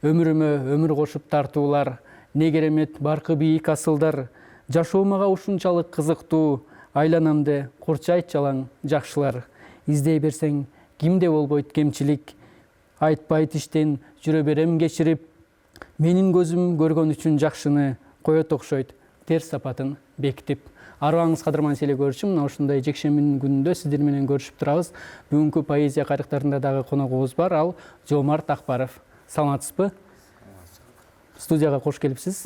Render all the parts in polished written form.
Өмүрүмө өмүр кошуп тартуулар, не керемет баркы бийик асылдар, жашоомага ушунчалык кызыктуу, айланамды курчайт жалаң жакшылар. Издей берсең кимде болбойт кемчилик, айтпайт иштен жүрө берем кечирип, менин көзүм көргөн үчүн жакшыны коет окшойт терс сапатын бекитип. Арыбаңыз кадырман селе көрчү, мына ушундай жекшембинин күнүндө сиздер менен көрүшүп турабыз. Бүгүнкү поэзия кайрыктарында дагы коногубуз бар, ал Жомарт Акбаров. Саламатсызбы? Студияга кош келипсиз.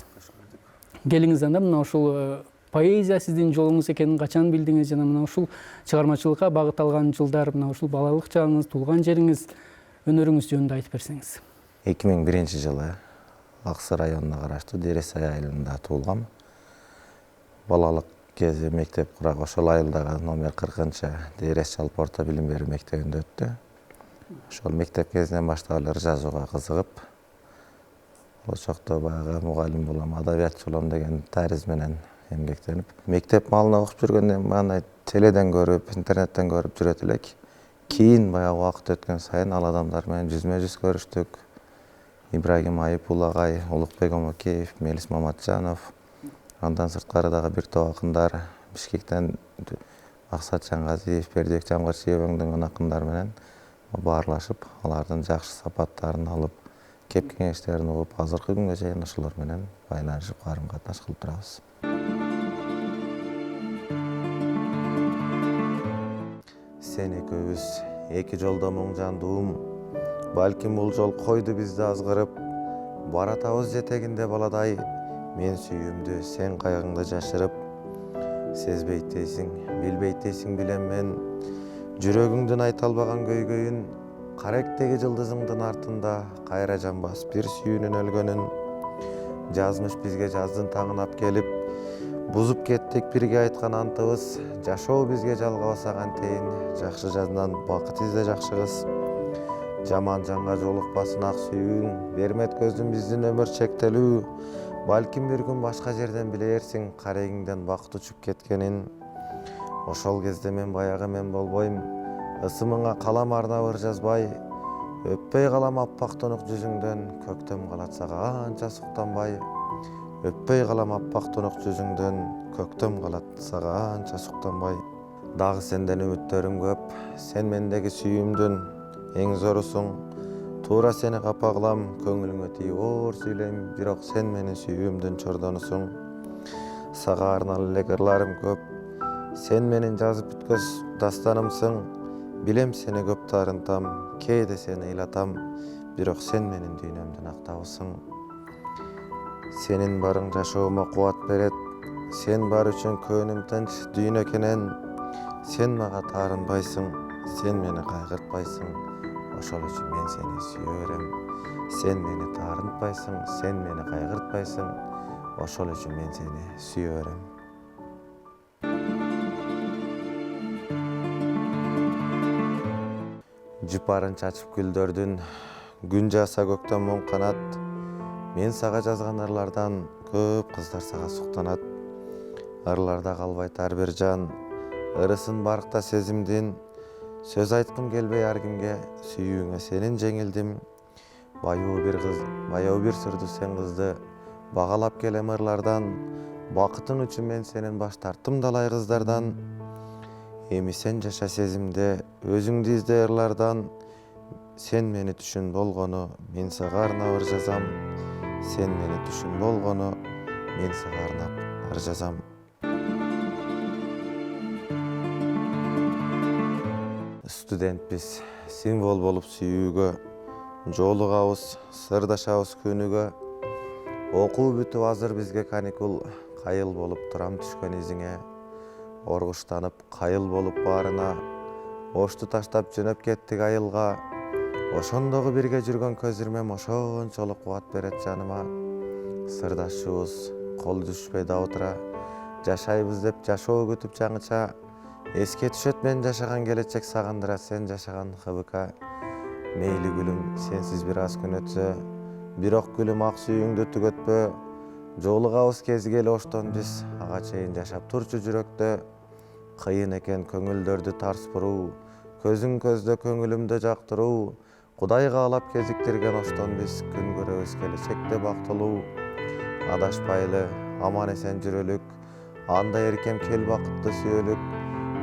Келиңиз анда, мына ушул поэзия сиздин жолуңуз экенин качан билдиңиз жана мына ушул чыгармачылыкка багыт алган жылдар, мына ушул балалык чагыңыз, туулган жериңиз, өнөрүңүз жөнүндө айтып берсеңиз. 2001-жылы Аксы районуна караштуу Дересай айылында туулгам. Балалык кези мектеп курак ошол айылдагы номер 40-чы Дерес жалпы орто билим берүү мектебинде өттү. Ошол мектеп кезинен баштап эле жазууга кызыгып, болчокто баягы мугалим болом, адабиятчы болом деген тариз менен эмгектенип, мектеп маалына окуп жүргөндөн маны теледен көрүп, интернеттен көрүп жүрөт элек. Кийин баягы убакыт өткөн сайын ал адамдар менен жүзмө-жүз көрүштүк. Ибрагим Айыпул агай, Улукбек Омокеев, Мелис Маматжанов, андан сырткары дагы бир топ акындар, Бишкектен Максат Жаңгазиев, Бердибек Жамгырчиевиңдин акындары менен баарлашып, алардын жакшы сапаттарын алып, кеп кеңештерин угуп, азыркы күнгө чейин ошолор менен байланышып, карым-катнаш кылып турабыз. Сен экөөбүз эки жолдо моң жандуум, балким бул жол койду бизди азгырып, баратабыз жетегинде баладай, мен сүйүүмдү, сен кайгыңды жашырып. Сезбейт дейсиң, билбейт дейсиң билем мен, жүрөгүңдүн айта албаган көйгөйүн, каректеги жылдызыңдын артында кайра жанбас бир сүйүүнүн өлгөнүн. Жазмыш бизге жаздын таңынап келип, бузуп кеттик бирге айткан антыбыз, жашоо бизге жалгабаса кантейин, жакшы жаздан бакыт изде жакшы кыз. Жаман жанга жолукпасын ак сүйүүң, бермет көздүн биздин өмүр чектелүү, балким бир күн башка жерден билерсиң, карегиңден бакыт учуп кеткенин. Ошол кезде мен баягы мен болбойм, ысымыңа калам арнап ыр жазбай, өппөй калам аппак тунук жүзүңдөн, көктөм калатса канча суктанбай. Өппөй калам аппак тунук жүзүңдөн, көктөм калатса канча суктанбай. Дагы сенден үмүттөрүм көп, сен мендеги сүйүүмдүн эң зорусуң. Туура сени капа кылам, көңүлүңө тийип оор сүйлөйм, бирок сен менин сүйүүмдүн чордонусуң. Сага арналып элек ырларым көп, сен менин жазып бүткөс дастанымсың. Билем сени көп таарынтам, кээде сени ыйлатам, бирок сен менин дүйнөмдүн актабысың. Сенин барың жашоомо кубат берет, сен бар үчүн көңүлүм тынч дүйнө кенен. Сен мага таарынбайсың, сен мени кайгыртпайсың, ошол үчүн мен сени сүйө берем. Сен мени таарынтпайсың, сен мени кайгыртпайсың, ошол үчүн мен сени сүйө берем. Жыпарын чачып гүлдөрдүн, күн жааса көктөн моң канат. Мен сага жазган ырлардан көп кыздар сага суктанат. Ырларда калбайт ар бир жан, ырысын баркта сезимдин. Сөз айткым келбей ар кимге, сүйүүңө сенин жеңилдим. Баяу бир сырды сен кызды, багалап келем ырлардан. Бакытың үчүн мен сенин баш тарттым далай кыздардан. Эми сен жаша сезимде, өзүңдү изде ырлардан. Сен мени түшүн болгону, мен сага арнап ыр жазам. Сен мени түшүн болгону, мен сага арнап ыр жазам. Студентпиз, символ болуп сүйүүгө, жолугабыз, сырдашабыз күнүгө. Окуу бүтүп азыр бизге каникул, кайыл болуп турам түшкөн изиңе. Оргуштанып кайыл болуп баарына, ошту таштап жөнөп кеттик айылга. Ошондогу бирге жүргөн көз ирмем ошончолук кубат берет жаныма. Сырдашуубуз кол түшпөй да отура, жашайбыз деп жашоо күтүп жаңыча. Эске түшөт мен жашаган келечек сагындыра сен жашаган ХБК. Мейли гүлүм сенсиз бир аз күн өтсө, бирок гүлүм ак сүйүүңдү түгөтпө. Жолугабыз кезгели оштон биз, ага чейин жашап турчу жүрөктө. Кыйын экен көңүлдөрдү тарс буруу, көзүң көздө көңүлүмдү жактыруу. Кудай каалап кезиктирген оштон биз күн көрөбүз келечекте бактылуу, адашпайлы, аман эсен жүрөлүк, анда эркем кел бакытты сүйөлүк,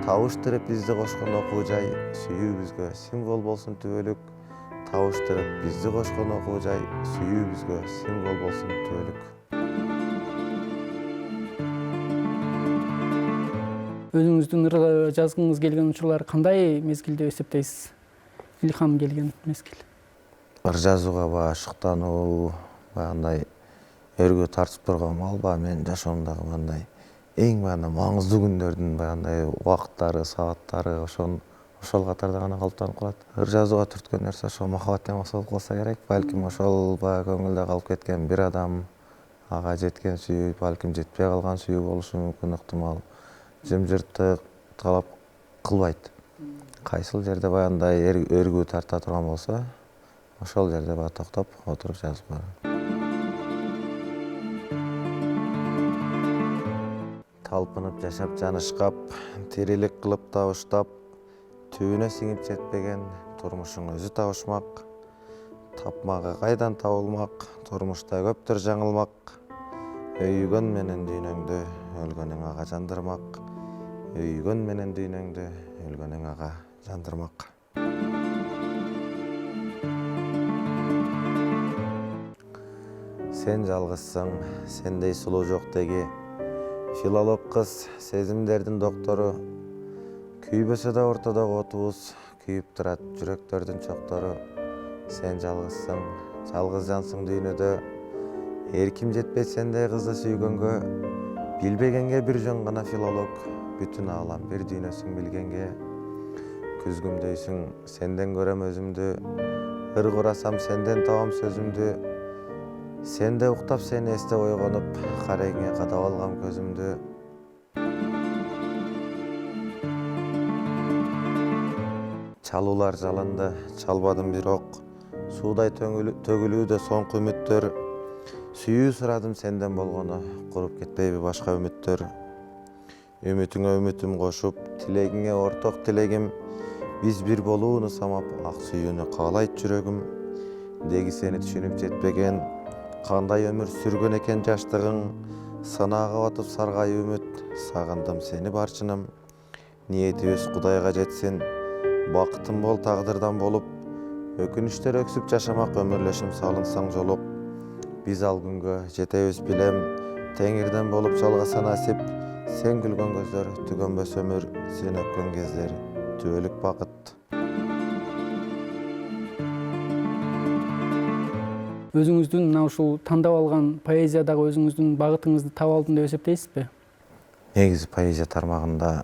табыштырып бизди кошкон окуу жай, сүйүүбүзгө символ болсун түбөлүк, табыштырып бизди кошкон окуу жай, сүйүүбүзгө символ болсун түбөлүк. Өзүңүздүн ыр жазгыңыз келген учурлар кандай мезгилде эсептейсиз? Илхам келген мезгил. Ыр жазууга баягы шуктануу, баягындай өргө тартып турган албаа менин жашоомдогу мындай эң баягындай маңыздуу күндөрдүн баягындай убакыттары, сааттары ошол катарда гана калыптанып калат. Ыр жазууга түрткөн нерсе ошол махабат темасы болуп калса керек. Балким ошол баягы көңүлдө калып кеткен бир адам, ага жеткен сүйүү, балким жетпей калган сүйүү болушу мүмкүн, ыктымал. Жымжырттык талап кылбайт. Кайсыл жерде баягындай өргүү тарта турган болсо, ошол жерде баягы токтоп отуруп жазып барам. Талпынып жашап жанышкап, тирилик кылып табыштап, түбүнө сиңип жетпеген турмушуң өзү табышмак. Тапмагы кайдан табылмак, турмушта көптөр жаңылмак. Өйүгөн менен дүйнөңдү, өлгөнүң ага жандырмак. Өйүгөн менен дүйнөңдү, өлгөнүң ага жандырмак. Сен жалгызсың, сендей сулуу жок деги. Филолог кыз, сезимдердин доктору. Күйбөсө да ортодогу отубуз, күйүп турат жүрөктөрдүн чоктору. Сен жалгызсың, жалгыз жансың дүйнөдө. Эрким жетпей сендей кызды сүйгөнгө. Билбегенге бир жөн гана филолог, бүтүн аалам бир дүйнөсүң билгенге. Күзгүмдөйсүң, сенден көрөм өзүмдү. Ыр курасам сенден табам сөзүмдү. Сенде уктап сени эстеп ойгонуп, карегиңе кадап алгам көзүмдү. Чалуулар жалынды, чалбадым бирок. Суудай төгүлүүдө соңку үмүттөр. Сүйүү сурадым сенден болгону, куруп кетпейби башка үмүттөр. Үмүтүңө үмүтүм кошуп, тилегиңе орток тилегим. Биз бир болууну самап, ак сүйүүнү каалайт жүрөгүм. Деги сени түшүнүп жетпеген, кандай өмүр сүргөн экен жаштыгың. Сынаага батып саргайып үмүт, сагындым сени барчыным. Ниетибиз Кудайга жетсин, бакытым бол тагдырдан болуп. Өкүнүчтөр өксүп жашамак, өмүрлөшүм салынсаң жолуп. Биз ал күнгө жетебиз билем, Теңирден болуп жалгаса насип. Сен күлгөн көздөр, түгөнбөс өмүр, сен өпкөн кездер, түбөлүк бакыт. Өзүңүздүн мына ушул тандап алган поэзиядагы өзүңүздүн багытыңызды таап алдым деп эсептейсизби? Негизи поэзия тармагында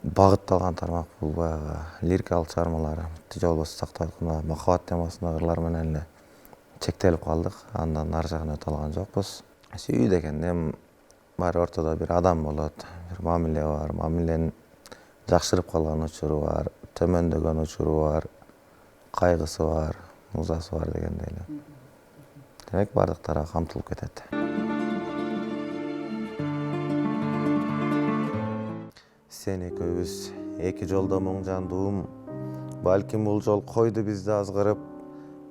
багытталган тармак бул баягы лирикалык чыгармалар, же болбосо сакталган махабат темасындагы ырлар менен эле чектелип калдык. Андан ары жагына өтө алган жокпуз. Сүйүү дегенде баары ортодо бир адам болот, бир мамиле бар, мамиленин жакшырып калган учуру бар, төмөндөгөн учуру бар, кайгысы бар, музасы бар дегендей эле. Демек баардык тарабы камтылып кетет. Сен экөөбүз эки жолдо моң жандуум, балким бул жол койду бизди азгырып.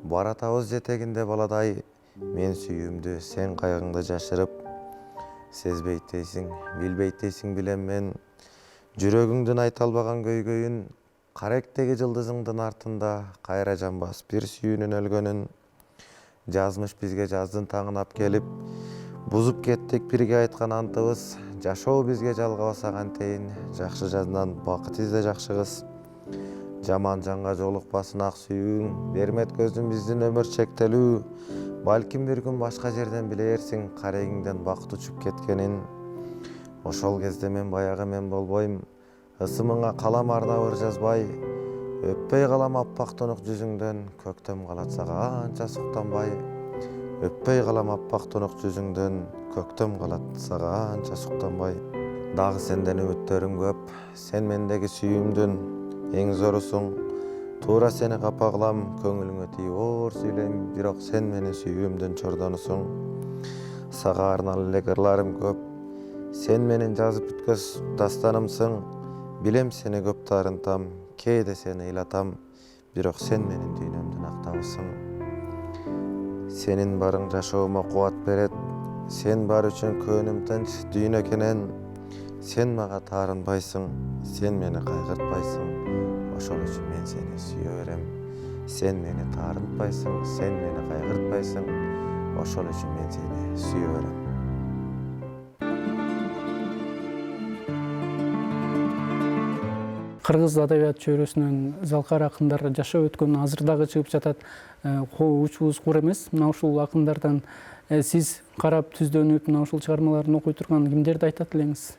Баратабыз жетегинде баладай, мен сүйүүмдү, сен кайгыңды жашырып. Сезбейт дейсиң, билбейт дейсиң билем мен, жүрөгүңдүн айта албаган көйгөйүн. Каректеги жылдызыңдын артында, кайра жанбас бир сүйүүнүн өлгөнүн. Жазмыш бизге жаздын таңын келип, бузуп кеттик бирге айткан антыбыз. Жашоо бизге жалгабаса кантейин, жакшы жандан бакыт изде жакшы кыз. Жаман жанга жолукпасын ак сүйүүң, бермет көздүн биздин өмүр чектелүү. Балким бир күн башка жерден билерсиң, карегиңден бакыт учуп кеткенин. Ошол кезде мен баягы мен болбойм, ысымыңа калам арнап ыр жазбай. Өппөй калам аппак тонук жүзүңдөн, көктөм калат сага анча суктанбай. Өппөй калам аппак тонук жүзүңдөн, көктөм калат сага анча суктанбай. Дагы сенден үмүттөрүм көп, сен мендеги сүйүүмдүн эң зорусуң. Туура сени капа кылам, көңүлүңө тийип оор сүйлөйм, бирок сен менин сүйүүмдүн чордонусуң. Сага арналып элек ырларым көп, сен менин жазып бүткөс дастанымсың. Билем сени көп таарынтам, кээде сени ыйлатам, бирок сен менин дүйнөмдүн актабысың. Сенин барың жашоомо кубат берет. Сен бар үчүн көөнүм тынч дүйнө экенен. Сен мага таарынбайсың, сен мени кайгыртпайсың. Ошол үчүн мен сени сүйө берем. Сен мени таарынтпайсың, сен мени кайгыртпайсың. Ошол үчүн мен сени сүйө берем. Кыргыз адабият чөйрөсүнөн Залкар акындар жашап өткөн азыр дагы чыгып жатат. Учубуз кур эмес. Мына ушул акындардан сиз карап түздөнүп, мына ушул чыгармаларын окуй турган кимдерди айтат элеңиз?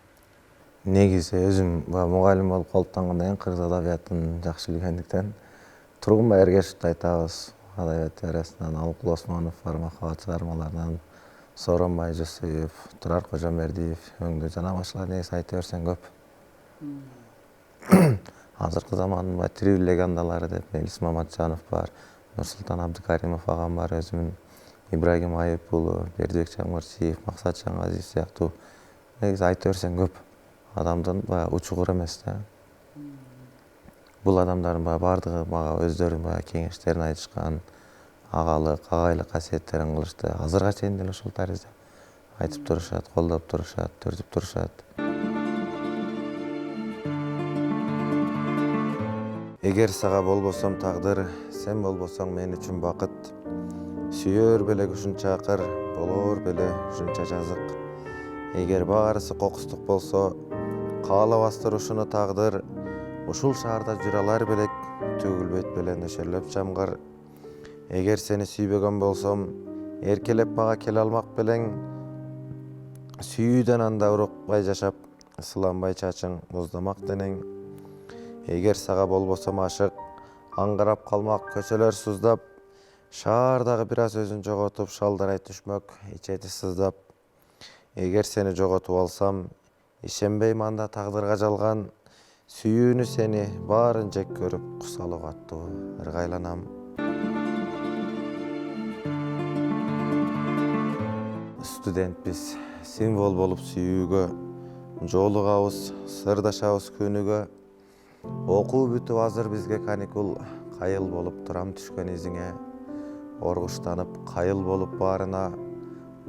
Негизи өзүм мугалим болуп колдонгондон кийин кыргыз адабиятын жакшы билгендиктен Тургунбай Эргешевди айтабыз. Адабият теориясынан Алыкул Осмонов бар махабат чыгармаларынан, Сооронбай Жусуев, Турар Кожомбердиев өңдүү жана башкалар негизи айта берсең көп. Азыркы замандын тирүү легендалары деп Мелис Маматжанов бар, Нурсултан Абдыкаримов агам бар, өзүмүн Ибрагим Айып уулу, Бердибек Чаңгырчиев, Максат Чаңгазиев сыяктуу негизи айта берсең көп. Адамдын учугур эмес да. Бул адамдардын баардыгы мага өздөрүнүн кеңештерин айтышкан, агалык, агайлык касиеттерин кылышты. Азырга чейин деле ушул таризде айтып турушат, колдоп турушат, түртүп турушат. Эгер сага болбосом тагдыр, сен болбосоң мен үчүн бакыт. Сүйөр белек ушунча акыр, болор беле ушунча жазык. Эгер баарысы кокустук болсо, каалабастыр ушуну тагдыр. Ушул шаарда жүрө алар белек, төгүлбөйт беле нөшөрлөп жамгар. Эгер сени сүйбөгөн болсом, эркелеп мага келе алмак белең. Сүйүүдөн анда урукпай жашап, ысыланбай чачың, муздамак денең. Эгер сага болбосом ашык, аңгырап калмак көчөлөр суздап. Шаардагы бир аз өзүн жоготуп, шалдарай түшмөк, ичети сыздап. Эгер сени жоготуп алсам, ишенбейм анда тагдырга жалган. Сүйүүнү сени баарын жек көрүп, кусалып аттуу ыргайланам. Студентпиз, символ болуп сүйүүгө, жолугабыз, сырдашабыз күнүгө. Окуу бүтүп азыр бизге каникул, кайыл болуп турам түшкөн изиңе. Оргуштанып кайыл болуп баарына,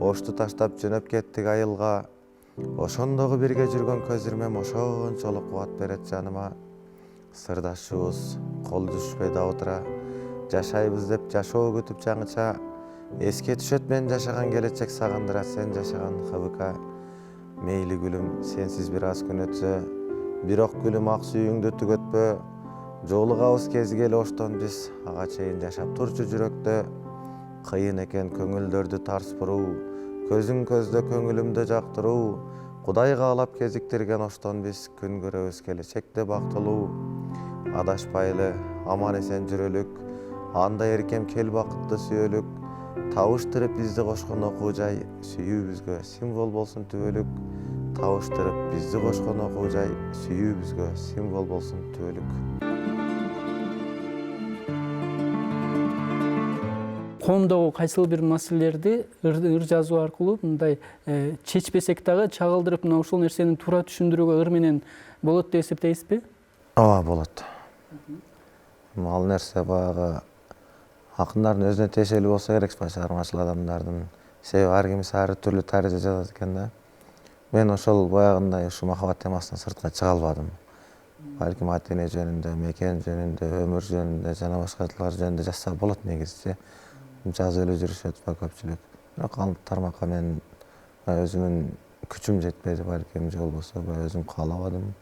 ошту таштап жөнөп кеттик айылга. Ошондогу бирге жүргөн көз ирмем ошончолук кубат берет жаныма. Сырдашуубуз кол түшпөй да отура, жашайбыз деп жашоо күтүп жаңыча. Эске түшөт мен жашаган келечек сагындыра сен жашаган ХБК. Мейли гүлүм, сенсиз бир аз күн өтсө, бирок гүлүм ак сүйүүңдү түгөтпө. Жолугабыз кезигели оштон биз, ага чейин жашап турчу жүрөктө. Кыйын экен көңүлдөрдү тарс буруу, көзүң көздө көңүлүмдү жактыруу. Кудай каалап кезиктирген оштон биз, күн көрөбүз келечекте бактылуу. Адашпайлы, аман эсен жүрөлүк, анда эркем кел бакытты сүйөлүк. Табыштырып бизди кошкон окуу жай, сүйүүбүзгө символ болсун түбөлүк. Табыштырып бизди кошкон окуу жай, сүйүүбүзгө символ болсун түбөлүк. Коомдогу кайсыл бир маселелерди ыр жазуу аркылуу мындай чечпесек дагы чагылдырып, мына ушул нерсени туура түшүндүрүүгө ыр менен болот деп эсептейсизби? Ооба, болот. Ал нерсе баягы акындардын өзүнө тиешелүү болсо керек, чыгармачыл адамдардын. Себеби ар кимиси ар түрлүү таризде жазат экен да. Мен ошол баягындай ушу махабат темасынан сыртка чыга албадым. Балким ата эне жөнүндө, мекен жөнүндө, өмүр жөнүндө жана башкалар жөнүндө жазса болот негизичи. Жазып эле жүрүшөт көпчүлүк. Бирок ал тармакка мен өзүмүн күчүм жетпеди балким, же болбосо өзүм каалабадым.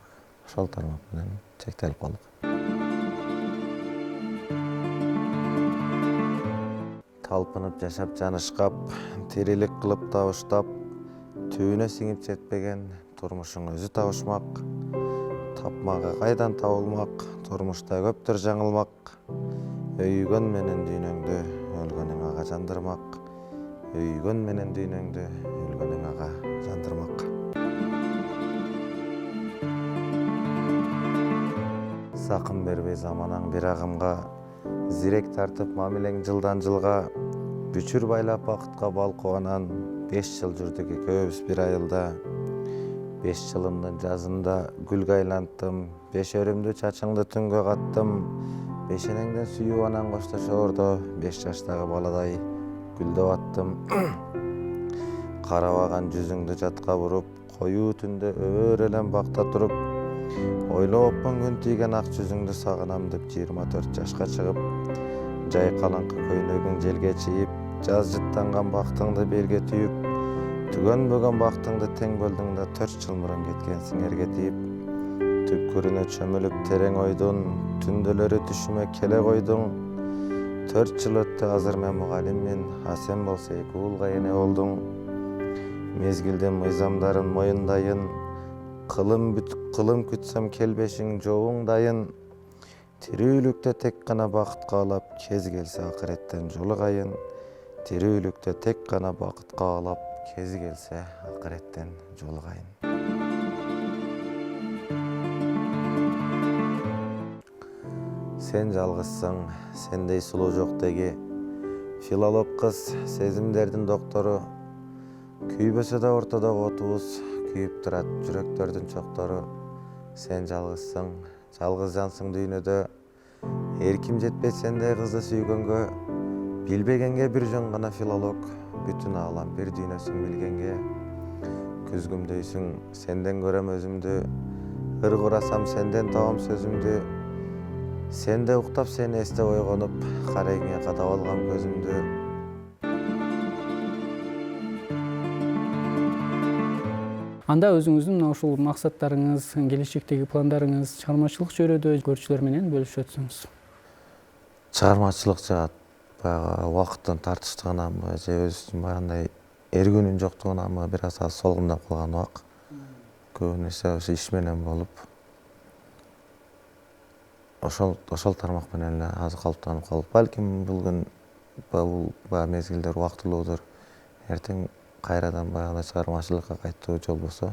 Ошол тармак менен чектелип калдык. Талпынып жашап жанышкап, тирилик кылып табыштап, түбүнө сиңип жетпеген турмушуң өзү табышмак. Тапмагы кайдан табылмак, турмушта көптөр жаңылмак. Өйгөн менен дүйнөңдү, өлгөнүң ага жандырмак. Өйгөн менен дүйнөңдү, өлгөнүң ага жандырмак. Сакын бербей заманаң бир агымга, зирек тартып мамилең жылдан жылга. Бүчүр байлап бакытка балкуганан, 5 жыл жүрдүк экөөбүз бир айылда. 5 жылымдын жазында гүлгө айлантым, бешөрүмдү чачыңды түнгө каттым. Бешенеңден сүйүп анан коштошоордо 5 жаштагы баладай гүлдөп аттым. Карабаган жүзүңдү жатка буруп, коюу түндө өбөр элем бакта туруп, ойлоппун күн тийген ак жүзүңдү сагынам деп 24 жашка чыгып, жайкалыңкы көйнөгүң желге чийип, жаз жыттанган бактыңды белге түйүп, түгөнбөгөн бактыңды тең бөлдүң да 4 жыл мурун кеткенсиң эрге тийип, түпкүрүнө чөмүлүп терең ойдун, түндөлөрү түшүмө келе койдуң. 4 жыл өттү, азыр мен мугалиммин, а сен болсо 2 уулга эне болдуң. Мезгилдин мыйзамдарын моюндайын, кылым күтсөм келбешиң жоуңдайын. Тирүүлүктө тек гана бакыт каалап, кез келсе акыреттен жолугайын. Тирүүлүктө тек гана бакыт каалап, кез келсе акыреттен жолугайын. Сен жалгызсың, сендей сулуу жок деги. Филолог кыз, сезимдердин доктору. Күйбөсө да ортодогу отубуз, күйүп турат жүрөктөрдүн чоктору. Сен жалгызсың, жалгыз жансың дүйнөдө. Эрким жетпей сендей кызды сүйгөнгө. Билбегенге бир жөн гана филолог, бүтүн аалам бир дүйнөсүң билгенге. Күзгүмдөйсүң, сенден көрөм өзүмдү. Ырг урасам сенден табам сөзүмдү. Сенде уктап сени эстеп ойгонуп, карегиңе кадап алгам көзүмдү. Анда өзүңүздүн ушул максаттарыңыз, келечектеги пландарыңыз, чыгармачылык чөйрөдө көрүүчүлөр менен бөлүшүп өтсөңүз. Чыгармачылык жаат баягы убакыттын тартыштыгынанбы же өзүбүздүн баягындай эргүүнүн жоктугунанбы бир аз солгундап калган убак. Көбүн эсе ошо иш менен болуп, ошол тармак менен эле азыр калыптанып калып, балким бул күн баягы мезгилдер убактылуудур. Эртең кайрадан баягы чыгармачылыкка кайтуу жол болсо,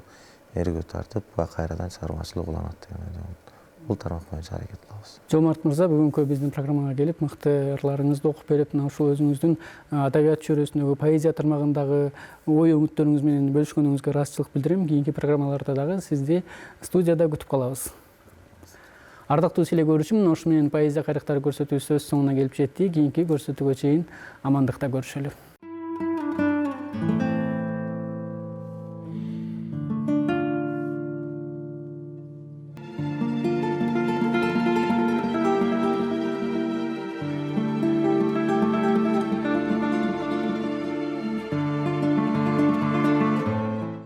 эргүү тартып, кайрадан чыгармачылык уланат деген ойдомун. Бул тармак боюнча аракет кылабыз. Жомарт мырза, бүгүнкү биздин программага келип, мыкты ырларыңызды окуп берип, мына ушул өзүңүздүн адабият чөйрөсүндөгү поэзия тармагындагы ой үмүттөрүңүз менен бөлүшкөнүңүзгө ыраазычылык билдирем. Кийинки программаларда дагы сизди студияда күтүп калабыз. Ардактуу силе көрүүчүм, ушу менен поэзия кайрактары көрсөтүүбүз өз соңуна келип жетти. Кийинки көрсөтүүгө чейин амандыкта көрүшөлү.